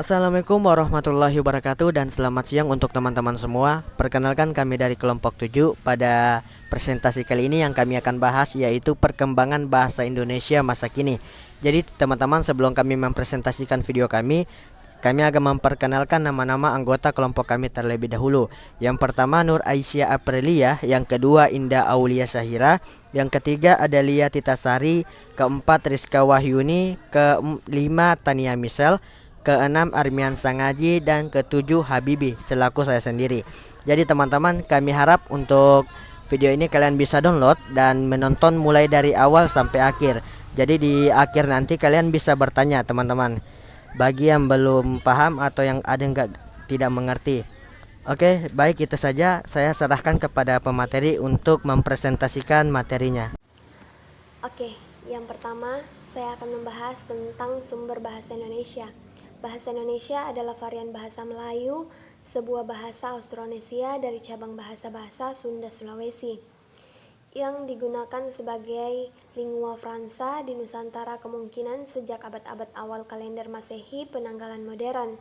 Assalamualaikum warahmatullahi wabarakatuh dan selamat siang untuk teman-teman semua. Perkenalkan kami dari kelompok 7. Pada presentasi kali ini yang kami akan bahas yaitu perkembangan bahasa Indonesia masa kini. Jadi teman-teman, sebelum kami mempresentasikan video kami akan memperkenalkan nama-nama anggota kelompok kami terlebih dahulu. Yang pertama Nur Aisyah Aprilia, yang kedua Indah Aulia Syahira, yang ketiga Adalia Titasari, keempat Rizka Wahyuni, kelima Tania Misel, keenam Armian Sangaji, dan ketujuh Habibi selaku saya sendiri. Jadi teman-teman, kami harap untuk video ini kalian bisa download dan menonton mulai dari awal sampai akhir. Jadi di akhir nanti kalian bisa bertanya teman-teman, bagi yang belum paham atau yang ada yang tidak mengerti. Oke, baik, itu saja. Saya serahkan kepada pemateri untuk mempresentasikan materinya. Oke, yang pertama saya akan membahas tentang sumber bahasa Indonesia. Bahasa Indonesia adalah varian bahasa Melayu, sebuah bahasa Austronesia dari cabang bahasa-bahasa Sunda Sulawesi, yang digunakan sebagai lingua franca di Nusantara kemungkinan sejak abad-abad awal kalender Masehi penanggalan modern.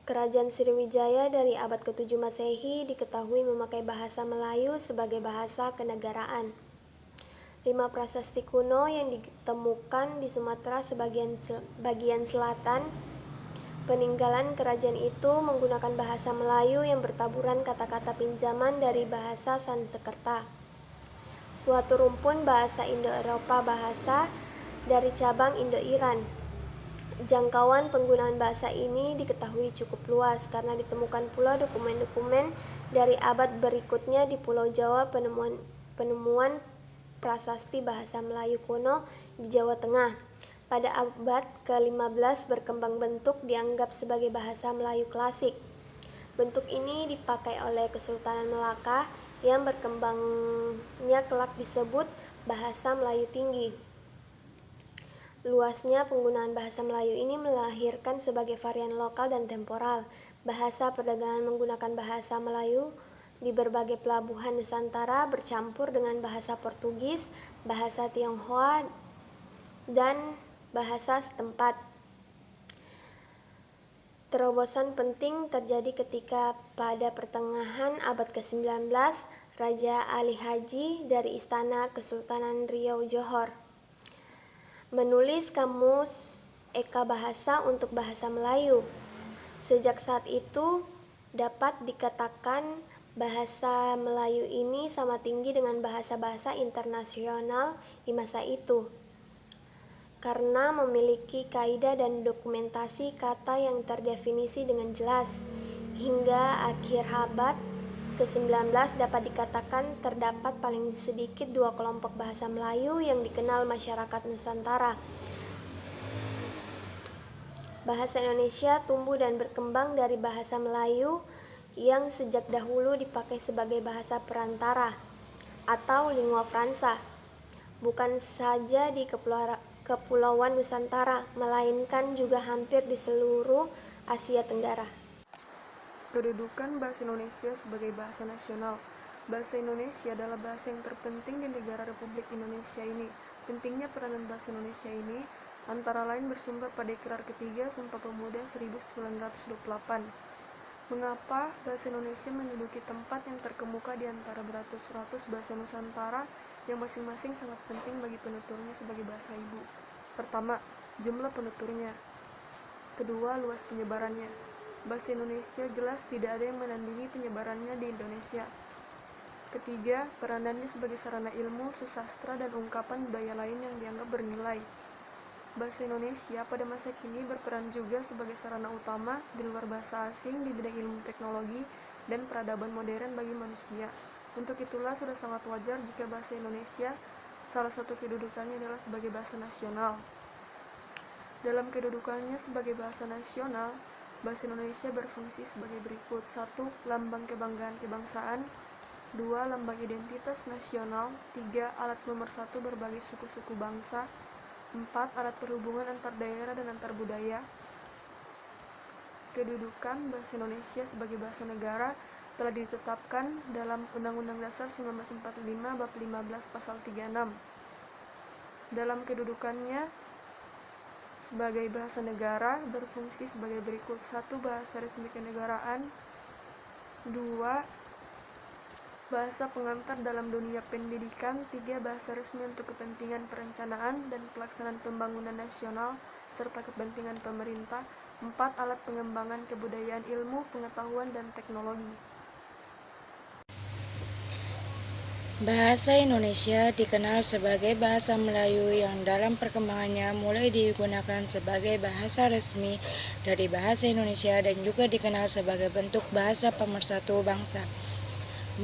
Kerajaan Sriwijaya dari abad ke-7 Masehi diketahui memakai bahasa Melayu sebagai bahasa kenegaraan. 5 prasasti kuno yang ditemukan di Sumatera bagian selatan peninggalan kerajaan itu menggunakan bahasa Melayu yang bertaburan kata-kata pinjaman dari bahasa Sanskerta, suatu rumpun bahasa Indo-Eropa bahasa dari cabang Indo-Iran. Jangkauan penggunaan bahasa ini diketahui cukup luas karena ditemukan pula dokumen-dokumen dari abad berikutnya di Pulau Jawa. Penemuan prasasti bahasa Melayu kuno di Jawa Tengah pada abad ke-15 berkembang bentuk dianggap sebagai bahasa Melayu klasik. Bentuk ini dipakai oleh Kesultanan Melaka yang berkembangnya kelak disebut bahasa Melayu tinggi. Luasnya penggunaan bahasa Melayu ini melahirkan sebagai varian lokal dan temporal. Bahasa perdagangan menggunakan bahasa Melayu di berbagai pelabuhan Nusantara bercampur dengan bahasa Portugis, bahasa Tionghoa, dan bahasa setempat. Terobosan penting terjadi ketika pada pertengahan abad ke-19, Raja Ali Haji dari Istana Kesultanan Riau Johor menulis kamus Eka Bahasa untuk bahasa Melayu. Sejak saat itu dapat dikatakan bahasa Melayu ini sama tinggi dengan bahasa-bahasa internasional di masa itu, karena memiliki kaidah dan dokumentasi kata yang terdefinisi dengan jelas. Hingga akhir abad ke-19 dapat dikatakan terdapat paling sedikit 2 kelompok bahasa Melayu yang dikenal masyarakat Nusantara. Bahasa Indonesia tumbuh dan berkembang dari bahasa Melayu yang sejak dahulu dipakai sebagai bahasa perantara atau lingua franca, bukan saja di Kepulauan Nusantara, melainkan juga hampir di seluruh Asia Tenggara. Kedudukan bahasa Indonesia sebagai bahasa nasional. Bahasa Indonesia adalah bahasa yang terpenting di negara Republik Indonesia ini. Pentingnya peranan bahasa Indonesia ini antara lain bersumber pada Ikrar Ketiga Sumpah Pemuda 1928. Mengapa bahasa Indonesia menduduki tempat yang terkemuka di antara beratus-ratus bahasa Nusantara yang masing-masing sangat penting bagi penuturnya sebagai bahasa ibu? Pertama, jumlah penuturnya. Kedua, luas penyebarannya. Bahasa Indonesia jelas tidak ada yang menandingi penyebarannya di Indonesia. Ketiga, peranannya sebagai sarana ilmu, susastra, dan ungkapan budaya lain yang dianggap bernilai. Bahasa Indonesia pada masa kini berperan juga sebagai sarana utama di luar bahasa asing di bidang ilmu teknologi dan peradaban modern bagi manusia. Untuk itulah sudah sangat wajar jika bahasa Indonesia salah satu kedudukannya adalah sebagai bahasa nasional. Dalam kedudukannya sebagai bahasa nasional, bahasa Indonesia berfungsi sebagai berikut. 1. Lambang kebanggaan kebangsaan. 2. Lambang identitas nasional. 3. Alat pemersatu berbagai suku-suku bangsa. 4. Alat perhubungan antar daerah dan antar budaya. Kedudukan bahasa Indonesia sebagai bahasa negara telah ditetapkan dalam Undang-Undang Dasar 1945 Bab 15 Pasal 36. Dalam kedudukannya sebagai bahasa negara berfungsi sebagai berikut: 1. Bahasa resmi kenegaraan. 2. Bahasa pengantar dalam dunia pendidikan. 3. Bahasa resmi untuk kepentingan perencanaan dan pelaksanaan pembangunan nasional serta kepentingan pemerintah. 4. Alat pengembangan kebudayaan, ilmu, pengetahuan, dan teknologi. Bahasa Indonesia dikenal sebagai bahasa Melayu yang dalam perkembangannya mulai digunakan sebagai bahasa resmi dari bahasa Indonesia dan juga dikenal sebagai bentuk bahasa pemersatu bangsa.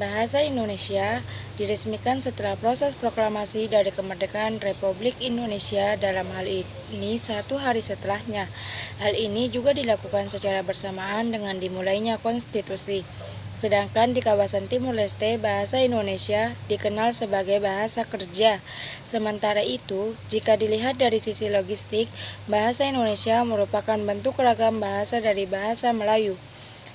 Bahasa Indonesia diresmikan setelah proses proklamasi dari kemerdekaan Republik Indonesia, dalam hal ini 1 hari setelahnya. Hal ini juga dilakukan secara bersamaan dengan dimulainya konstitusi. Sedangkan di kawasan Timur Leste, bahasa Indonesia dikenal sebagai bahasa kerja. Sementara itu, jika dilihat dari sisi logistik, bahasa Indonesia merupakan bentuk ragam bahasa dari bahasa Melayu.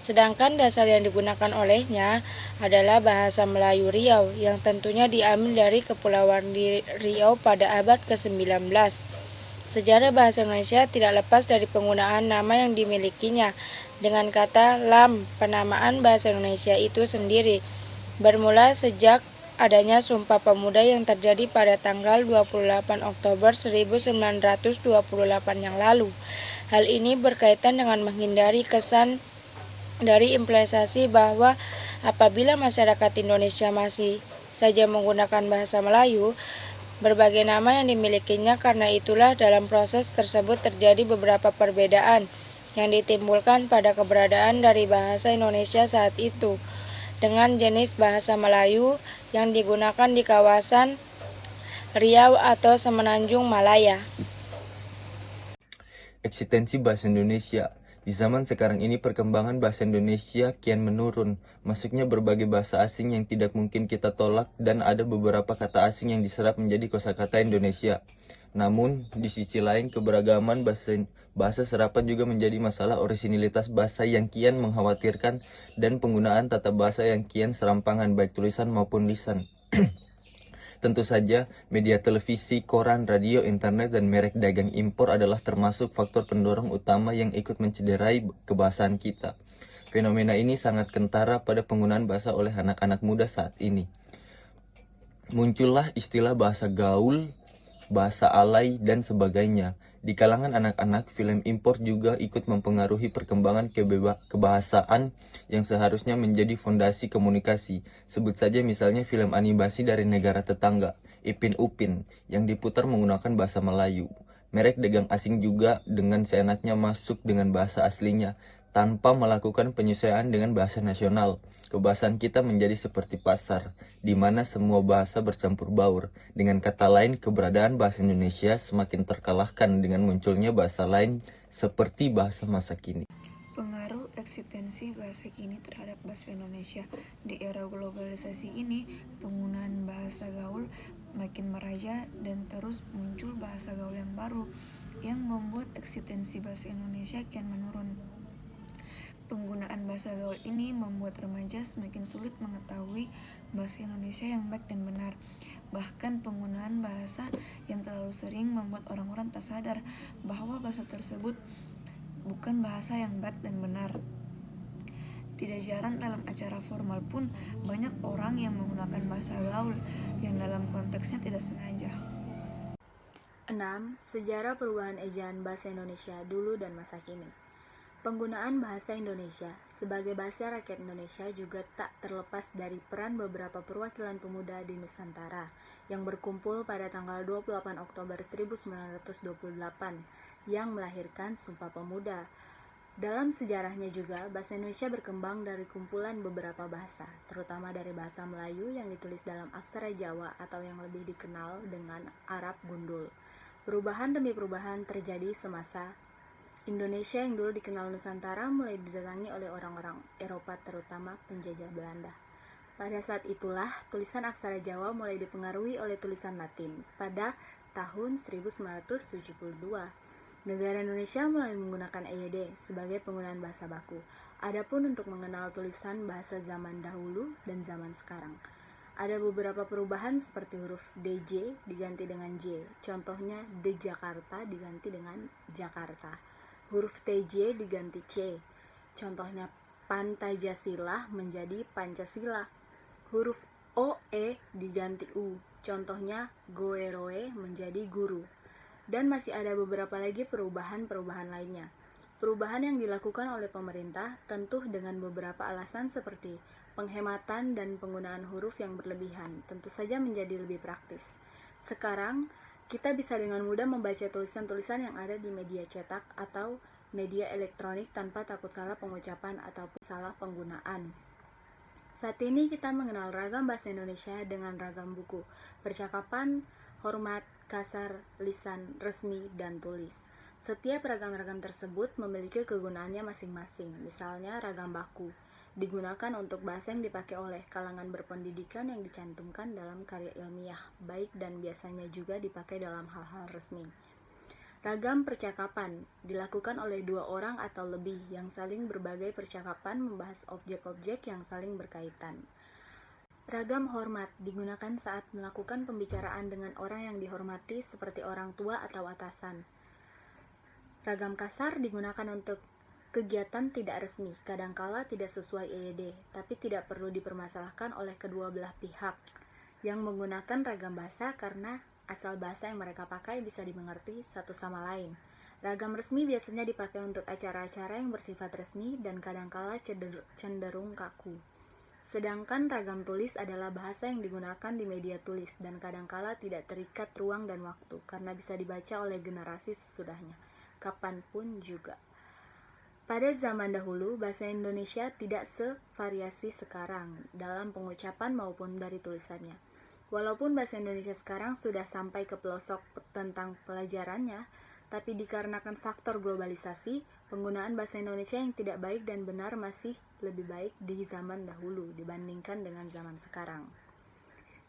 Sedangkan dasar yang digunakan olehnya adalah bahasa Melayu Riau yang tentunya diambil dari Kepulauan Riau pada abad ke-19. Sejarah bahasa Indonesia tidak lepas dari penggunaan nama yang dimilikinya. Dengan kata lam, penamaan bahasa Indonesia itu sendiri bermula sejak adanya Sumpah Pemuda yang terjadi pada tanggal 28 Oktober 1928 yang lalu. Hal ini berkaitan dengan menghindari kesan dari implementasi bahwa apabila masyarakat Indonesia masih saja menggunakan bahasa Melayu, berbagai nama yang dimilikinya. Karena itulah dalam proses tersebut terjadi beberapa perbedaan yang ditimbulkan pada keberadaan dari bahasa Indonesia saat itu dengan jenis bahasa Melayu yang digunakan di kawasan Riau atau Semenanjung Malaya. Eksistensi bahasa Indonesia. Di zaman sekarang ini perkembangan bahasa Indonesia kian menurun. Masuknya berbagai bahasa asing yang tidak mungkin kita tolak dan ada beberapa kata asing yang diserap menjadi kosakata Indonesia. Namun, di sisi lain keberagaman bahasa serapan juga menjadi masalah. Orisinilitas bahasa yang kian mengkhawatirkan dan penggunaan tata bahasa yang kian serampangan baik tulisan maupun lisan. Tentu saja, media televisi, koran, radio, internet, dan merek dagang impor adalah termasuk faktor pendorong utama yang ikut mencederai kebahasaan kita. Fenomena ini sangat kentara pada penggunaan bahasa oleh anak-anak muda saat ini. Muncullah istilah bahasa gaul, bahasa alay, dan sebagainya. Di kalangan anak-anak, film impor juga ikut mempengaruhi perkembangan kebahasaan yang seharusnya menjadi fondasi komunikasi. Sebut saja misalnya film animasi dari negara tetangga, Ipin Upin, yang diputar menggunakan bahasa Melayu. Merek dagang asing juga dengan seenaknya masuk dengan bahasa aslinya, tanpa melakukan penyesuaian dengan bahasa nasional. Kebahasaan kita menjadi seperti pasar, di mana semua bahasa bercampur baur. Dengan kata lain, keberadaan bahasa Indonesia semakin terkalahkan dengan munculnya bahasa lain seperti bahasa masa kini. Pengaruh eksistensi bahasa kini terhadap bahasa Indonesia. Di era globalisasi ini, penggunaan bahasa gaul makin meraja dan terus muncul bahasa gaul yang baru yang membuat eksistensi bahasa Indonesia kian menurun. Penggunaan bahasa gaul ini membuat remaja semakin sulit mengetahui bahasa Indonesia yang baik dan benar. Bahkan penggunaan bahasa yang terlalu sering membuat orang-orang tak sadar bahwa bahasa tersebut bukan bahasa yang baik dan benar. Tidak jarang dalam acara formal pun banyak orang yang menggunakan bahasa gaul yang dalam konteksnya tidak sengaja. 6. Sejarah perubahan ejaan bahasa Indonesia dulu dan masa kini. Penggunaan bahasa Indonesia sebagai bahasa rakyat Indonesia juga tak terlepas dari peran beberapa perwakilan pemuda di Nusantara yang berkumpul pada tanggal 28 Oktober 1928 yang melahirkan Sumpah Pemuda. Dalam sejarahnya juga, bahasa Indonesia berkembang dari kumpulan beberapa bahasa, terutama dari bahasa Melayu yang ditulis dalam aksara Jawa atau yang lebih dikenal dengan Arab Gundul. Perubahan demi perubahan terjadi semasa Indonesia yang dulu dikenal Nusantara mulai didatangi oleh orang-orang Eropa, terutama penjajah Belanda. Pada saat itulah, tulisan aksara Jawa mulai dipengaruhi oleh tulisan Latin pada tahun 1972. Negara Indonesia mulai menggunakan EYD sebagai penggunaan bahasa baku. Adapun untuk mengenal tulisan bahasa zaman dahulu dan zaman sekarang, Ada beberapa perubahan seperti huruf DJ diganti dengan J. Contohnya de Jakarta diganti dengan Jakarta. Huruf TJ diganti C. Contohnya Pantajasila menjadi Pancasila. Huruf OE diganti U. Contohnya Goeroe menjadi guru. Dan masih ada beberapa lagi perubahan-perubahan lainnya. Perubahan yang dilakukan oleh pemerintah tentu dengan beberapa alasan seperti penghematan dan penggunaan huruf yang berlebihan tentu saja menjadi lebih praktis. Sekarang, kita bisa dengan mudah membaca tulisan-tulisan yang ada di media cetak atau media elektronik tanpa takut salah pengucapan ataupun salah penggunaan. Saat ini kita mengenal ragam bahasa Indonesia dengan ragam buku, percakapan, hormat, kasar, lisan, resmi, dan tulis. Setiap ragam-ragam tersebut memiliki kegunaannya masing-masing. Misalnya ragam baku digunakan untuk bahasa yang dipakai oleh kalangan berpendidikan yang dicantumkan dalam karya ilmiah, baik dan biasanya juga dipakai dalam hal-hal resmi. Ragam percakapan dilakukan oleh dua orang atau lebih yang saling berbagai percakapan membahas objek-objek yang saling berkaitan. Ragam hormat digunakan saat melakukan pembicaraan dengan orang yang dihormati seperti orang tua atau atasan. Ragam kasar digunakan untuk kegiatan tidak resmi, kadangkala tidak sesuai EYD, tapi tidak perlu dipermasalahkan oleh kedua belah pihak yang menggunakan ragam bahasa karena asal bahasa yang mereka pakai bisa dimengerti satu sama lain. Ragam resmi biasanya dipakai untuk acara-acara yang bersifat resmi dan kadangkala cenderung kaku. Sedangkan ragam tulis adalah bahasa yang digunakan di media tulis dan kadangkala tidak terikat ruang dan waktu karena bisa dibaca oleh generasi sesudahnya, kapanpun juga. Pada zaman dahulu, bahasa Indonesia tidak sevariasi sekarang dalam pengucapan maupun dari tulisannya. Walaupun bahasa Indonesia sekarang sudah sampai ke pelosok tentang pelajarannya, tapi dikarenakan faktor globalisasi, penggunaan bahasa Indonesia yang tidak baik dan benar masih lebih baik di zaman dahulu dibandingkan dengan zaman sekarang.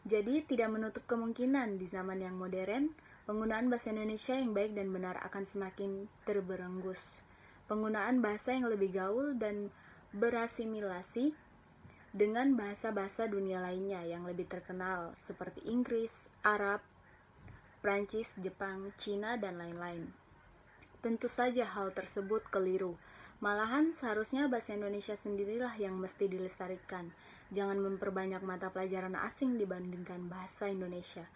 Jadi, tidak menutup kemungkinan di zaman yang modern, penggunaan bahasa Indonesia yang baik dan benar akan semakin terberenggus. Penggunaan bahasa yang lebih gaul dan berasimilasi dengan bahasa-bahasa dunia lainnya yang lebih terkenal seperti Inggris, Arab, Prancis, Jepang, Cina, dan lain-lain. Tentu saja hal tersebut keliru. Malahan seharusnya bahasa Indonesia sendirilah yang mesti dilestarikan. Jangan memperbanyak mata pelajaran asing dibandingkan bahasa Indonesia.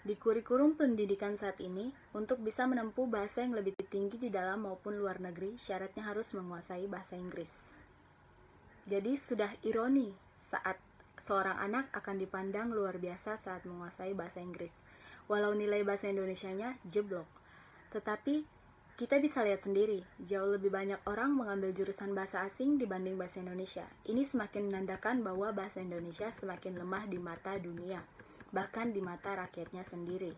Di kurikulum pendidikan saat ini, untuk bisa menempuh bahasa yang lebih tinggi di dalam maupun luar negeri, syaratnya harus menguasai bahasa Inggris. Jadi sudah ironi saat seorang anak akan dipandang luar biasa saat menguasai bahasa Inggris, walau nilai bahasa Indonesianya jeblok. Tetapi kita bisa lihat sendiri, jauh lebih banyak orang mengambil jurusan bahasa asing dibanding bahasa Indonesia. Ini semakin menandakan bahwa bahasa Indonesia semakin lemah di mata dunia, bahkan di mata rakyatnya sendiri.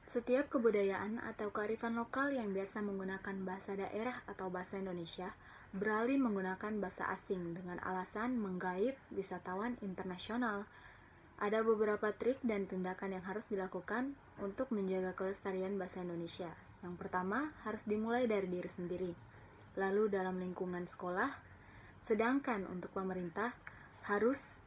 Setiap kebudayaan atau kearifan lokal yang biasa menggunakan bahasa daerah atau bahasa Indonesia beralih menggunakan bahasa asing dengan alasan menggait wisatawan internasional. Ada beberapa trik dan tindakan yang harus dilakukan untuk menjaga kelestarian bahasa Indonesia. Yang pertama, harus dimulai dari diri sendiri, lalu dalam lingkungan sekolah, sedangkan untuk pemerintah harus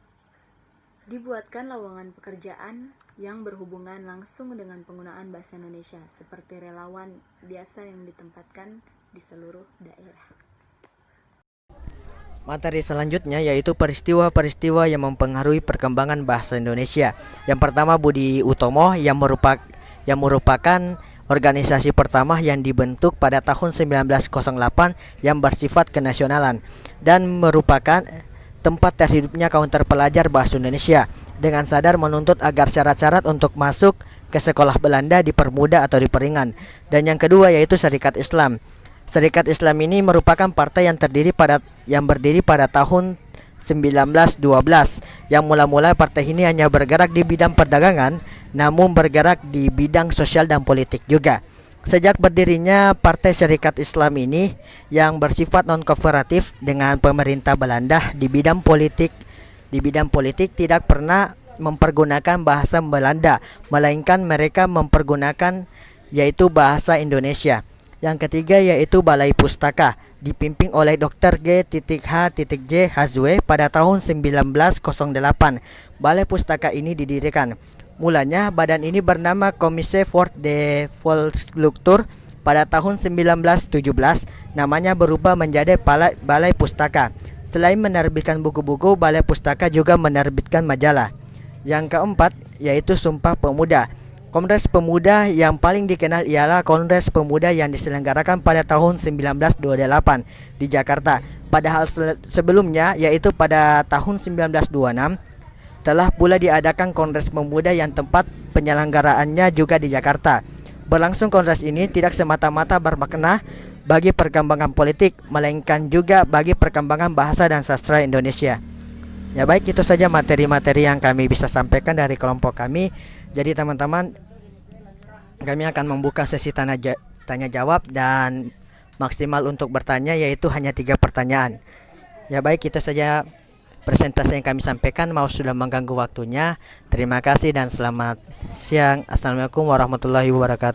dibuatkan lowongan pekerjaan yang berhubungan langsung dengan penggunaan bahasa Indonesia, seperti relawan biasa yang ditempatkan di seluruh daerah. Materi selanjutnya yaitu peristiwa-peristiwa yang mempengaruhi perkembangan bahasa Indonesia. Yang pertama, Budi Utomo yang merupakan organisasi pertama yang dibentuk pada tahun 1908 yang bersifat kenasionalan dan merupakan tempat terhidupnya kaum terpelajar bahasa Indonesia dengan sadar menuntut agar syarat-syarat untuk masuk ke sekolah Belanda dipermudah atau diperingan. Dan yang kedua yaitu Serikat Islam. Serikat Islam ini merupakan partai yang berdiri pada tahun 1912. Yang mula-mula partai ini hanya bergerak di bidang perdagangan, namun bergerak di bidang sosial dan politik juga. Sejak berdirinya Partai Serikat Islam ini yang bersifat non-kooperatif dengan pemerintah Belanda di bidang politik tidak pernah mempergunakan bahasa Belanda, melainkan mereka mempergunakan yaitu bahasa Indonesia. Yang ketiga yaitu Balai Pustaka. dipimpin oleh Dr. G.H.J. Hazwe pada tahun 1908. Balai Pustaka ini didirikan. Mulanya badan ini bernama Commissie pour de Volkskultur. Pada tahun 1917, namanya berubah menjadi Balai Pustaka. Selain menerbitkan buku-buku, Balai Pustaka juga menerbitkan majalah. Yang keempat, yaitu Sumpah Pemuda. Kongres Pemuda yang paling dikenal ialah Kongres Pemuda yang diselenggarakan pada tahun 1928 di Jakarta. Padahal sebelumnya, yaitu pada tahun 1926, telah pula diadakan Kongres Pemuda yang tempat penyelenggaraannya juga di Jakarta. Berlangsung kongres ini tidak semata-mata bermakna bagi perkembangan politik, melainkan juga bagi perkembangan bahasa dan sastra Indonesia. Ya baik, itu saja materi-materi yang kami bisa sampaikan dari kelompok kami. Jadi teman-teman, kami akan membuka sesi tanya jawab dan maksimal untuk bertanya yaitu hanya 3 pertanyaan. Ya baik, itu saja presentasi yang kami sampaikan. Mau sudah mengganggu waktunya. Terima kasih dan selamat siang. Assalamualaikum warahmatullahi wabarakatuh.